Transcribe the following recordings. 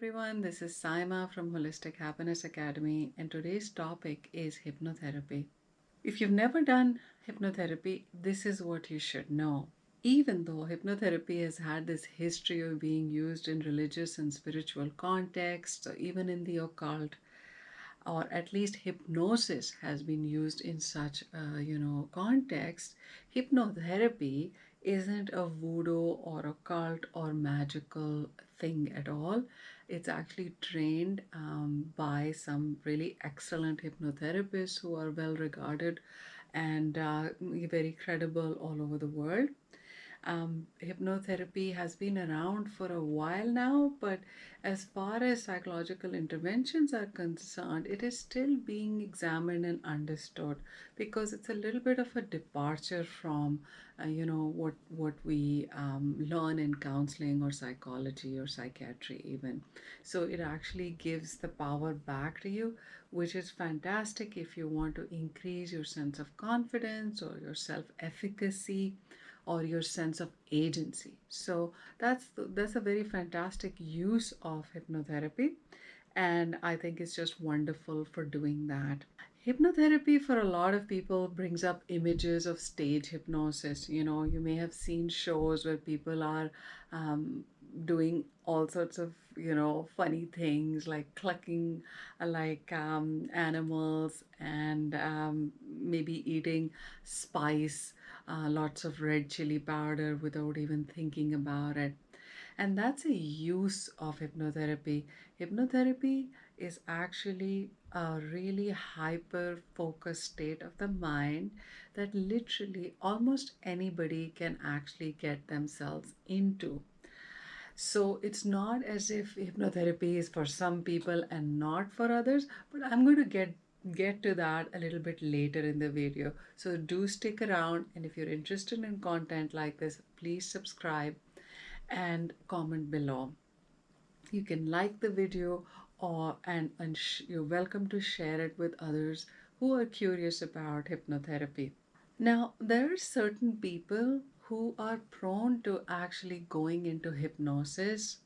everyone, this is Saima from Holistic Happiness Academy, and today's topic is hypnotherapy. If you've never done hypnotherapy, this is what you should know. Even though hypnotherapy has had this history of being used in religious and spiritual contexts, or even in the occult, or at least hypnosis has been used in such context, hypnotherapy isn't a voodoo or occult or magical thing at all. It's actually trained by some really excellent hypnotherapists who are well regarded and very credible all over the world. Hypnotherapy has been around for a while now, but as far as psychological interventions are concerned, it is still being examined and understood because it's a little bit of a departure from, what we learn in counseling or psychology or psychiatry even. So it actually gives the power back to you, which is fantastic if you want to increase your sense of confidence or your self-efficacy or your sense of agency. So that's a very fantastic use of hypnotherapy, and I think it's just wonderful for doing that. Hypnotherapy for a lot of people brings up images of stage hypnosis. You may have seen shows where people are doing all sorts of funny things like clucking like animals and maybe eating spice, lots of red chili powder without even thinking about it. And that's a use of hypnotherapy. Hypnotherapy is actually a really hyper focused state of the mind that literally almost anybody can actually get themselves into. So it's not as if hypnotherapy is for some people and not for others, but I'm going to get to that a little bit later in the video. So do stick around, and if you're interested in content like this, please subscribe and comment below. You can like the video, or you're welcome to share it with others who are curious about hypnotherapy. Now, there are certain people who are prone to actually going into hypnosis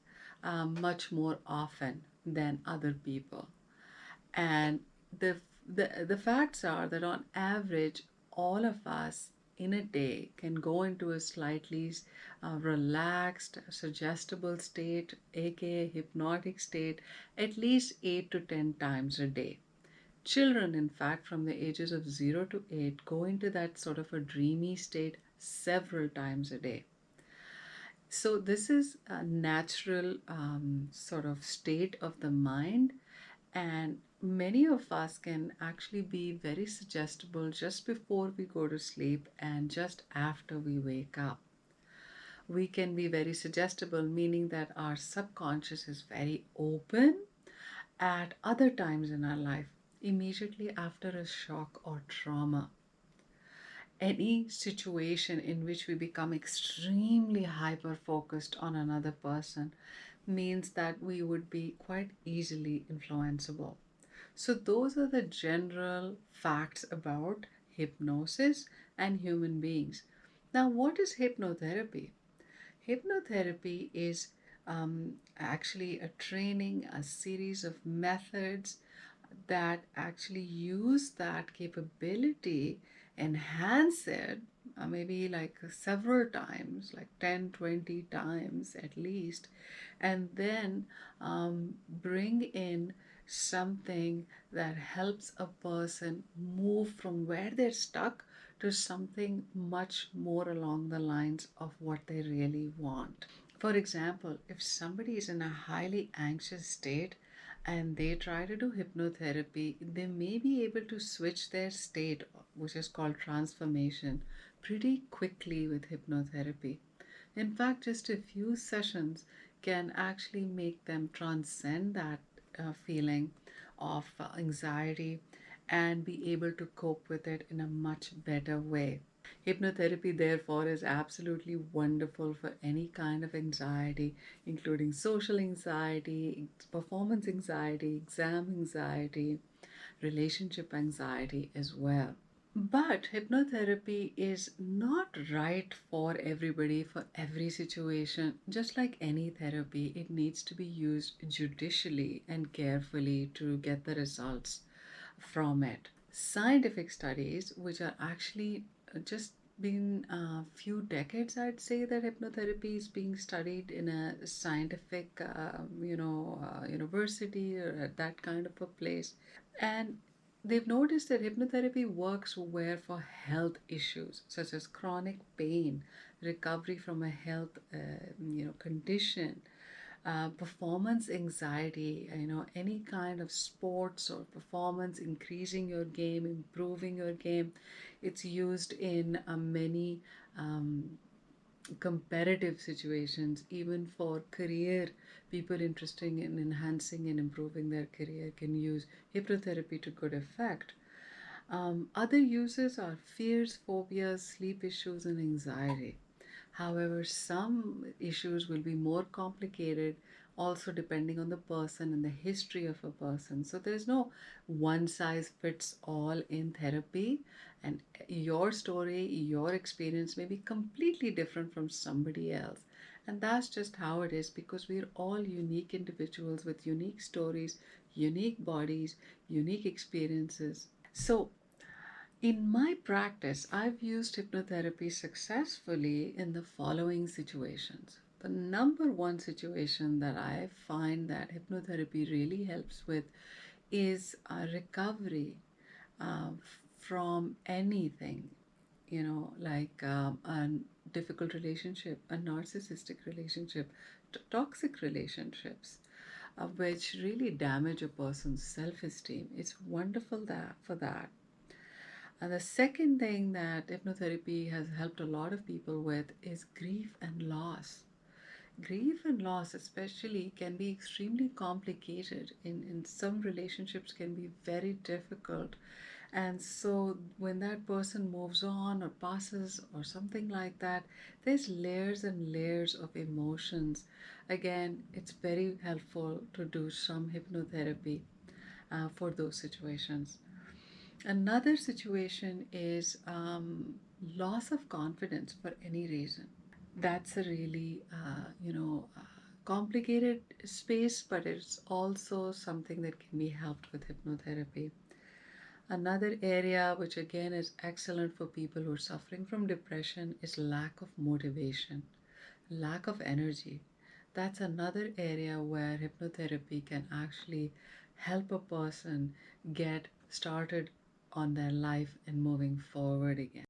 much more often than other people. And the facts are that on average, all of us in a day can go into a slightly relaxed, suggestible state, aka hypnotic state, at least 8 to 10 times a day. Children, in fact, from the ages of 0 to 8, go into that sort of a dreamy state several times a day. So, this is a natural sort of state of the mind, and many of us can actually be very suggestible just before we go to sleep and just after we wake up. We can be very suggestible, meaning that our subconscious is very open at other times in our life, immediately after a shock or trauma. Any situation in which we become extremely hyper focused on another person means that we would be quite easily influenceable. So, those are the general facts about hypnosis and human beings. Now, what is hypnotherapy? Hypnotherapy is actually a training, a series of methods that actually use that capability, enhance it, maybe like several times, like 10, 20 times at least, and then bring in something that helps a person move from where they're stuck to something much more along the lines of what they really want. For example, if somebody is in a highly anxious state and they try to do hypnotherapy, they may be able to switch their state, which is called transformation, pretty quickly with hypnotherapy. In fact, just a few sessions can actually make them transcend that feeling of anxiety and be able to cope with it in a much better way. Hypnotherapy, therefore, is absolutely wonderful for any kind of anxiety, including social anxiety, performance anxiety, exam anxiety, relationship anxiety as well. But hypnotherapy is not right for everybody, for every situation. Just like any therapy, it needs to be used judicially and carefully to get the results from it. Scientific studies, which are actually just been a few decades, I'd say, that hypnotherapy is being studied in a scientific, university or at that kind of a place. And they've noticed that hypnotherapy works where for health issues such as chronic pain, recovery from a health condition, performance anxiety, any kind of sports or performance, increasing your game, improving your game. It's used in many um, competitive situations, even for career. People interested in enhancing and improving their career can use hypnotherapy to good effect. Other uses are fears, phobias, sleep issues, and anxiety. However, some issues will be more complicated, also depending on the person and the history of a person. So there's no one size fits all in therapy, and your story, your experience may be completely different from somebody else. And that's just how it is, because we're all unique individuals with unique stories, unique bodies, unique experiences. So in my practice, I've used hypnotherapy successfully in the following situations. The number one situation that I find that hypnotherapy really helps with is a recovery uh, from anything, like a difficult relationship, a narcissistic relationship, toxic relationships, which really damage a person's self esteem. It's wonderful that for that. And the second thing that hypnotherapy has helped a lot of people with is grief and loss. Grief and loss, especially, can be extremely complicated. In some relationships, can be very difficult. And so, when that person moves on or passes or something like that, there's layers and layers of emotions. Again, it's very helpful to do some hypnotherapy for those situations. Another situation is loss of confidence for any reason. That's a really, complicated space, but it's also something that can be helped with hypnotherapy. Another area, which again is excellent for people who are suffering from depression, is lack of motivation, lack of energy. That's another area where hypnotherapy can actually help a person get started on their life and moving forward again.